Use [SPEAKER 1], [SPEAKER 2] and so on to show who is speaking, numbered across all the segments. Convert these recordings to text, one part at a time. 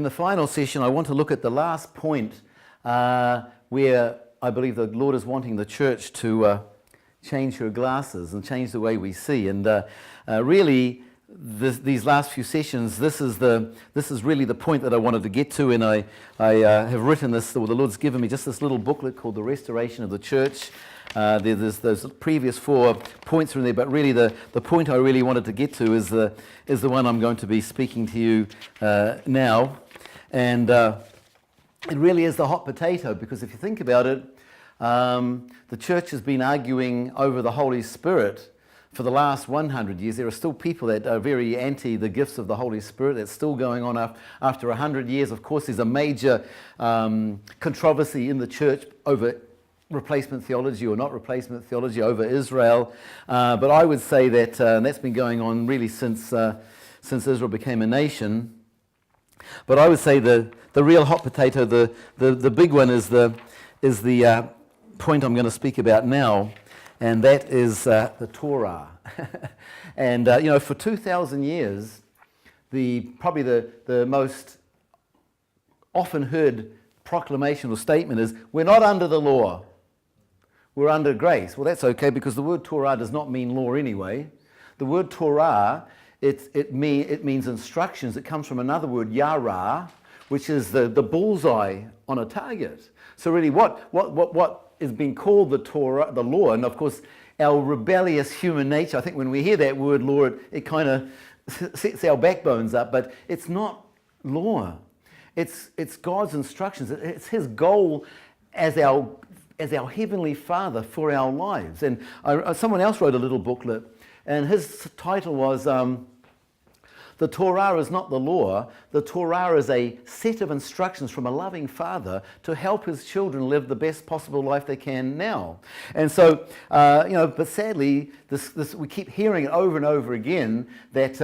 [SPEAKER 1] the final session, I want to look at the last point where I believe the Lord is wanting the church to change her glasses and change the way we see. And really, these last few sessions, this is really the point that I wanted to get to. And I have written this, or the Lord's given me just this little booklet called The Restoration of the Church. There's those previous 4 points are in there, but really the point I really wanted to get to is the one I'm going to be speaking to you now. And it really is the hot potato, because if you think about it, the church has been arguing over the Holy Spirit for the last 100 years. There are still people that are very anti the gifts of the Holy Spirit. That's still going on after 100 years. Of course, there's a major controversy in the church over replacement theology or not replacement theology over Israel. But I would say that, and that's been going on really since Israel became a nation. But I would say the real hot potato, the big one is the point I'm going to speak about now, and that is the Torah. And for 2,000 years, probably the most often heard proclamation or statement is, we're not under the law, we're under grace. Well, that's okay, because the word Torah does not mean law anyway. The word Torah, it means instructions. It comes from another word, yara, which is the bullseye on a target. So really what is being called the Torah, the law, and of course our rebellious human nature, I think when we hear that word law, it kind of sets our backbones up, but it's not law. It's God's instructions. It's His goal as our Heavenly Father for our lives. And someone else wrote a little booklet, and his title was The Torah is not the law. The Torah is a set of instructions from a loving Father to help His children live the best possible life they can now. And so, but sadly, this we keep hearing it over and over again that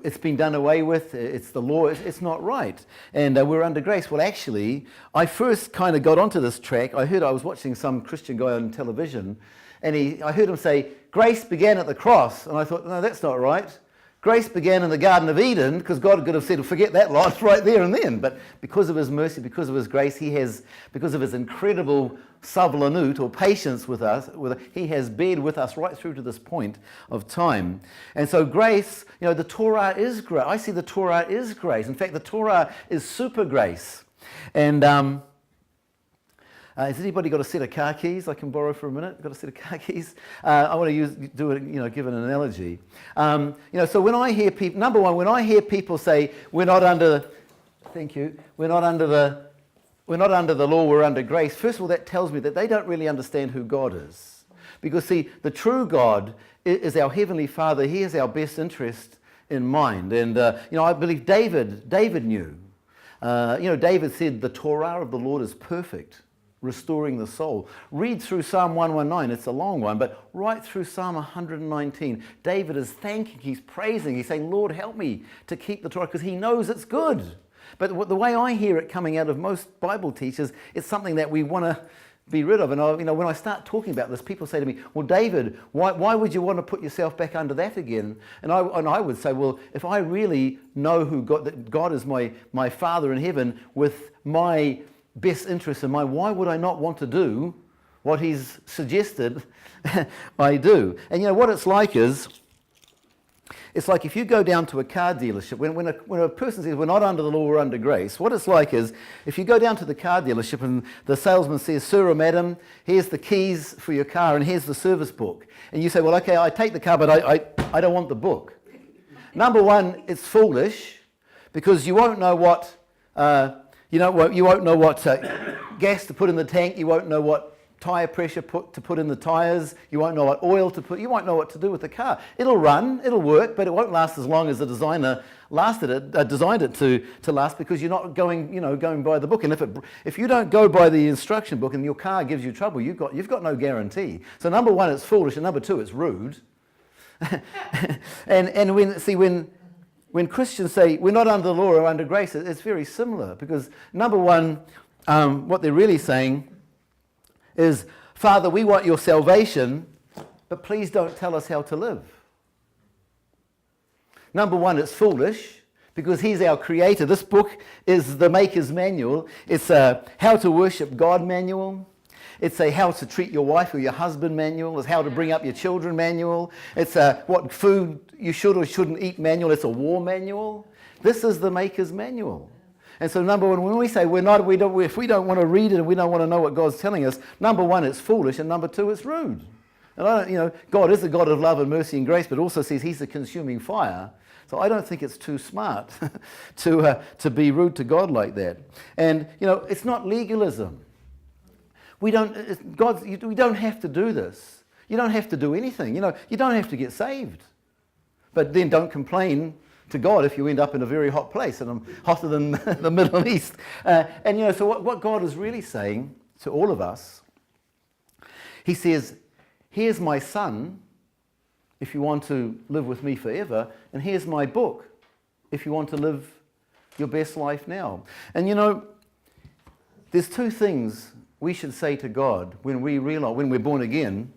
[SPEAKER 1] it's been done away with. It's the law. It's not right, and we're under grace. Well, actually, I first kind of got onto this track. I was watching some Christian guy on television, and I heard him say, grace began at the cross. And I thought, no, that's not right. Grace began in the Garden of Eden, because God could have said, forget that lot right there and then. But because of His mercy, because of His grace, because of His incredible savlanut, or patience with us, He has bared with us right through to this point of time. And so grace, the Torah is grace. I see the Torah is grace. In fact, the Torah is super grace. And has anybody got a set of car keys I can borrow for a minute? Got a set of car keys? I want to give an analogy. So when I hear people, number one, when I hear people say we're not under the law, we're under grace. First of all, that tells me that they don't really understand who God is, because see, the true God is our Heavenly Father. He has our best interest in mind, and I believe David knew. David said the Torah of the Lord is perfect, restoring the soul. Read through Psalm 119, it's a long one, but right through Psalm 119, David is thanking, he's praising, he's saying, Lord, help me to keep the Torah, because he knows it's good. But the way I hear it coming out of most Bible teachers, it's something that we want to be rid of. And when I start talking about this, people say to me, well, David, why would you want to put yourself back under that again? And I would say, well, if I really know that God is my Father in heaven with my best interest in mind, why would I not want to do what He's suggested I do? And what it's like if you go down to a car dealership, when a person says we're not under the law, we're under grace, what it's like is if you go down to the car dealership and the salesman says, sir or madam, here's the keys for your car and here's the service book. And you say, well, okay, I take the car, but I don't want the book. Number one, it's foolish, because you won't know what you won't know what gas to put in the tank. You won't know what tyre pressure to put in the tyres. You won't know what oil to put. You won't know what to do with the car. It'll run, it'll work, but it won't last as long as the designer designed it to last, because you're not going by the book. And if you don't go by the instruction book and your car gives you trouble, you've got no guarantee. So number one, it's foolish, and number two, it's rude. and when Christians say we're not under the law or under grace, it's very similar, because number one, what they're really saying is, Father, we want your salvation, but please don't tell us how to live. Number one, it's foolish because he's our creator. This book is the maker's manual. It's a how to worship God manual. It's a how to treat your wife or your husband manual. It's how to bring up your children manual. It's a what food you should or shouldn't eat manual. It's a war manual. This is the maker's manual. And so number one, when we say if we don't want to read it and we don't want to know what God's telling us, number one, it's foolish, and number two, it's rude. And God is a God of love and mercy and grace, but also says he's a consuming fire. So I don't think it's too smart to be rude to God like that. And, it's not legalism. We don't have to do this. You don't have to do anything. You don't have to get saved. But then don't complain to God if you end up in a very hot place, and I'm hotter than the Middle East. So what God is really saying to all of us, he says, here's my son, if you want to live with me forever, and here's my book, if you want to live your best life now. And there's two things we should say to God when we're born again,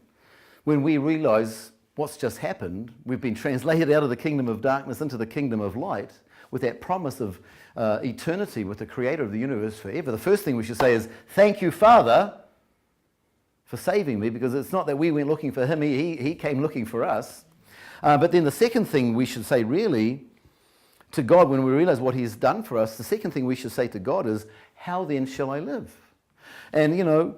[SPEAKER 1] when we realize what's just happened. We've been translated out of the kingdom of darkness into the kingdom of light with that promise of eternity with the creator of the universe forever. The first thing we should say is, thank you, Father, for saving me, because it's not that we went looking for him, he came looking for us. But then the second thing we should say really to God when we realize what he's done for us, the second thing we should say to God is, how then shall I live? And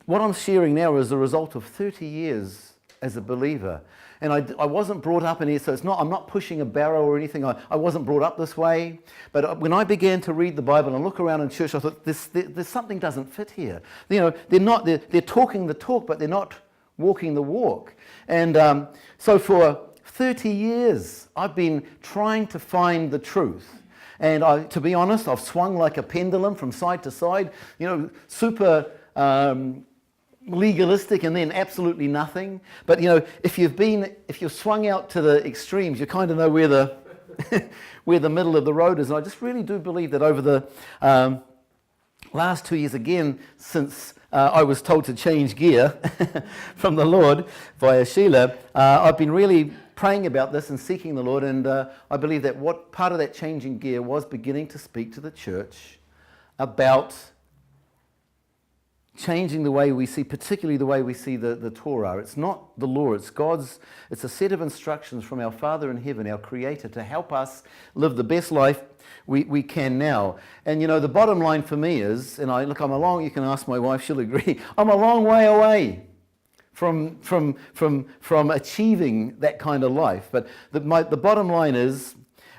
[SPEAKER 1] what I'm sharing now is the result of 30 years as a believer. And I wasn't brought up in here, so I'm not pushing a barrow or anything. I wasn't brought up this way. But when I began to read the Bible and look around in church, I thought, there's something doesn't fit here. They're talking the talk, but they're not walking the walk. And so for 30 years, I've been trying to find the truth. And to be honest, I've swung like a pendulum from side to side, super legalistic and then absolutely nothing. But if you've swung out to the extremes, you kind of know where the where the middle of the road is. And I just really do believe that over the last 2 years, again, since I was told to change gear from the Lord via Sheila, I've been really praying about this and seeking the Lord, and I believe that what part of that changing gear was beginning to speak to the church about changing the way we see, particularly the way we see the Torah. It's not the law, it's a set of instructions from our Father in heaven, our Creator, to help us live the best life we can now. And the bottom line for me is, and you can ask my wife, she'll agree, I'm a long way away from achieving that kind of life. But the bottom line is,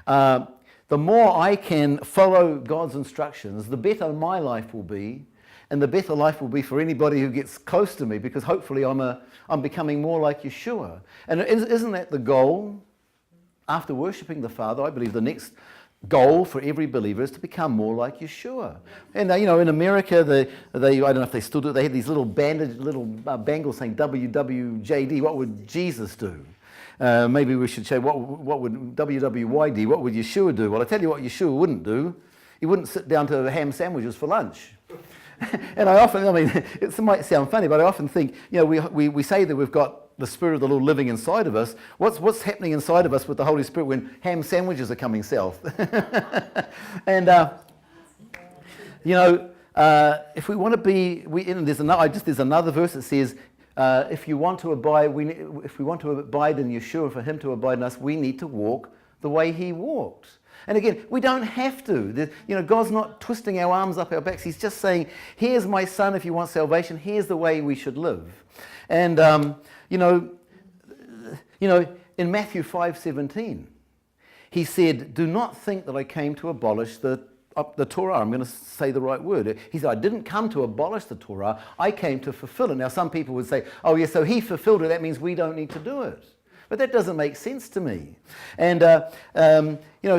[SPEAKER 1] the more I can follow God's instructions, the better my life will be, and the better life will be for anybody who gets close to me, because hopefully I'm becoming more like Yeshua. And isn't that the goal? After worshipping the Father, I believe the next goal for every believer is to become more like Yeshua. And in America, they I don't know if they still do it, they had these little bangles saying WWJD, what would Jesus do? Maybe we should say, what would WWYD, what would Yeshua do? Well, I tell you what Yeshua wouldn't do. He wouldn't sit down to ham sandwiches for lunch. And it might sound funny, but I often think, we say that we've got the Spirit of the Lord living inside of us. What's happening inside of us with the Holy Spirit when ham sandwiches are coming south? And if we want to be, there's another verse that says, if we want to abide in Yeshua, for Him to abide in us, we need to walk the way He walked. And again, we don't have to. God's not twisting our arms up our backs. He's just saying, here's my son, if you want salvation, here's the way we should live. And, in Matthew 5:17, he said, do not think that I came to abolish the Torah. I'm going to say the right word. He said, I didn't come to abolish the Torah. I came to fulfill it. Now, some people would say, oh, yeah, so he fulfilled it. That means we don't need to do it. But that doesn't make sense to me. And,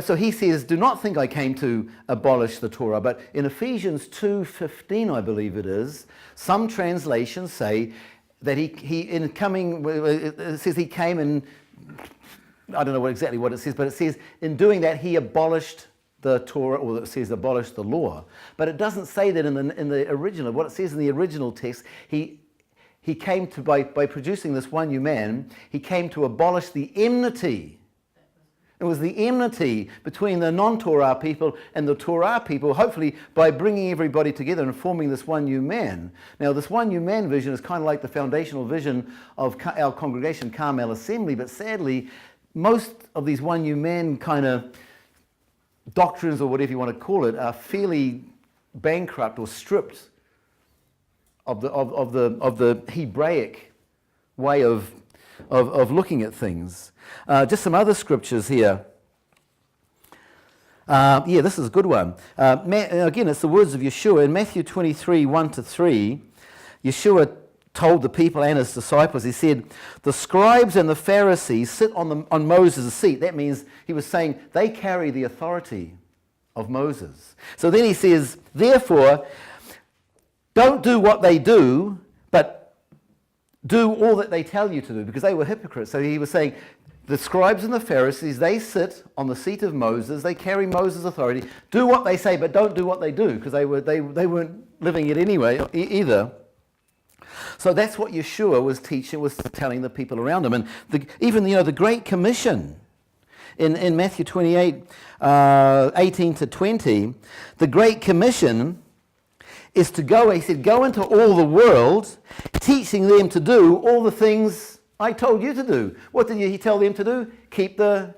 [SPEAKER 1] so he says, do not think I came to abolish the Torah. But in Ephesians 2:15, I believe it is, some translations say that it says he came and, I don't know exactly what it says, but it says in doing that he abolished the Torah, or it says abolished the law. But it doesn't say that in the original. What it says in the original text, he came to, by producing this one new man, he came to abolish the enmity It was the enmity between the non-Torah people and the Torah people, hopefully by bringing everybody together and forming this one new man. Now, this one new man vision is kind of like the foundational vision of our congregation, Carmel Assembly, but sadly, most of these one new man kind of doctrines, or whatever you want to call it, are fairly bankrupt or stripped of the Hebraic way of looking at things. Just some other scriptures here. This is a good one. Again, it's the words of Yeshua. In Matthew 23, 1-3, Yeshua told the people and his disciples, he said, the scribes and the Pharisees sit on Moses' seat. That means he was saying they carry the authority of Moses. So then he says, therefore, don't do what they do, but do all that they tell you to do, because they were hypocrites. So he was saying, the scribes and the Pharisees, they sit on the seat of Moses, they carry Moses' authority, do what they say, but don't do what they do, because they weren't living it anyway either. So that's what Yeshua was teaching, was telling the people around him. And even the Great Commission in Matthew 28, 18-20, the Great Commission is to go, he said, go into all the world, teaching them to do all the things I told you to do. What did he tell them to do? Keep the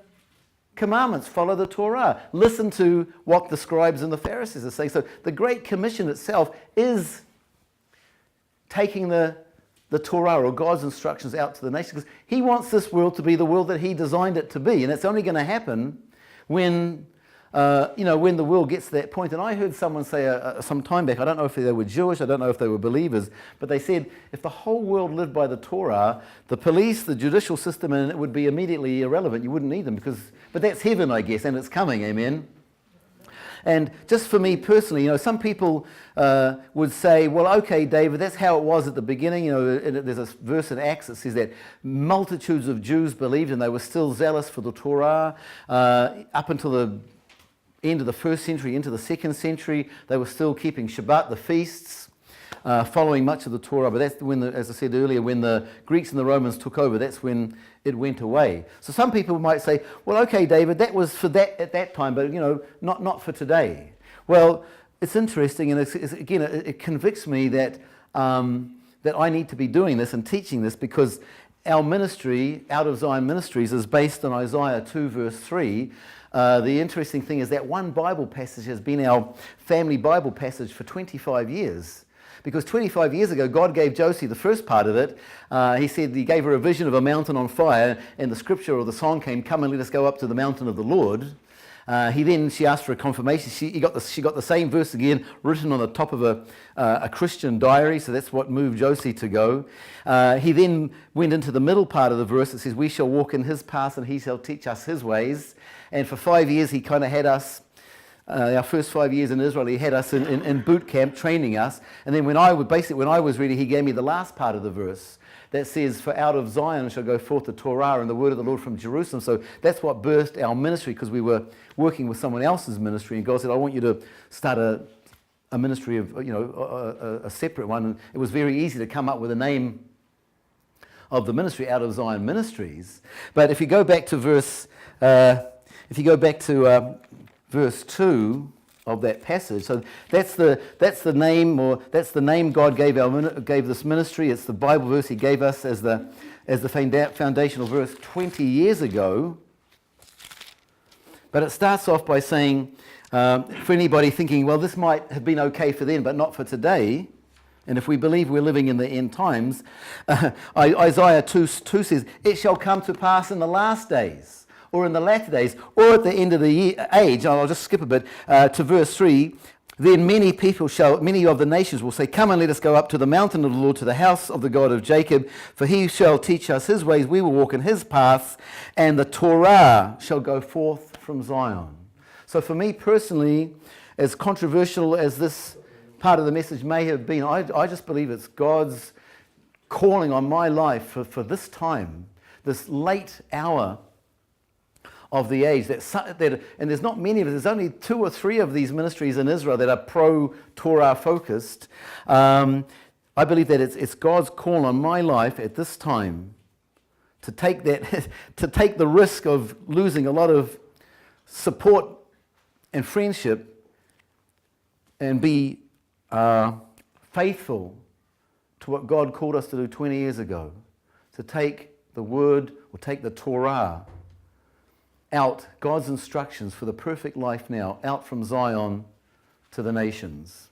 [SPEAKER 1] commandments, follow the Torah, listen to what the scribes and the Pharisees are saying. So the Great Commission itself is taking the Torah, or God's instructions, out to the nations, because he wants this world to be the world that he designed it to be, and it's only going to happen when when the world gets to that point. And I heard someone say some time back, I don't know if they were Jewish, I don't know if they were believers, but they said if the whole world lived by the Torah, the police, the judicial system, and it would be immediately irrelevant. You wouldn't need them, but that's heaven, I guess, and it's coming, amen. And just for me personally, some people would say, well, okay, David, that's how it was at the beginning. There's a verse in Acts that says that multitudes of Jews believed and they were still zealous for the Torah. Up until the end of the first century, into the second century, they were still keeping Shabbat, the feasts, following much of the Torah. But that's when, as I said earlier, when the Greeks and the Romans took over, that's when it went away. So some people might say, well, okay, David, that was for that at that time, but not for today. Well, it's interesting, and again, it convicts me that that I need to be doing this and teaching this, because our ministry, Out of Zion Ministries, is based on Isaiah 2 verse 3. The interesting thing is that one Bible passage has been our family Bible passage for 25 years. Because 25 years ago, God gave Josie the first part of it. He said he gave her a vision of a mountain on fire, and the scripture or the song came, "Come and let us go up to the mountain of the Lord." She asked for a confirmation. She got the same verse again, written on the top of a Christian diary, so that's what moved Josie to go. He then went into the middle part of the verse that says, "We shall walk in his paths and he shall teach us his ways." And for 5 years, he kind of had us, our first 5 years in Israel, he had us in boot camp training us. And then when I was ready, he gave me the last part of the verse that says, "For out of Zion shall go forth the Torah and the word of the Lord from Jerusalem." So that's what birthed our ministry, because we were working with someone else's ministry. And God said, "I want you to start a ministry of, a separate one." And it was very easy to come up with a name of the ministry, Out of Zion Ministries. But if you go back to verse 2 of that passage, so that's the name God gave this ministry. It's the Bible verse He gave us as the foundational verse 20 years ago. But it starts off by saying, for anybody thinking, well, this might have been okay for then, but not for today. And if we believe we're living in the end times, Isaiah 2 says, "It shall come to pass in the last days, or in the latter days, or at the end of the age," I'll just skip a bit, to verse 3, "Then many of the nations will say, 'Come and let us go up to the mountain of the Lord, to the house of the God of Jacob, for he shall teach us his ways, we will walk in his paths, and the Torah shall go forth from Zion.'" So for me personally, as controversial as this part of the message may have been, I just believe it's God's calling on my life for this time, this late hour of the age, and there's not many of us, there's only 2 or 3 of these ministries in Israel that are pro-Torah focused. I believe that it's God's call on my life at this time to take that, to take the risk of losing a lot of support and friendship and be faithful to what God called us to do 20 years ago, to take the Word or take the Torah out, God's instructions for the perfect life now, out from Zion to the nations.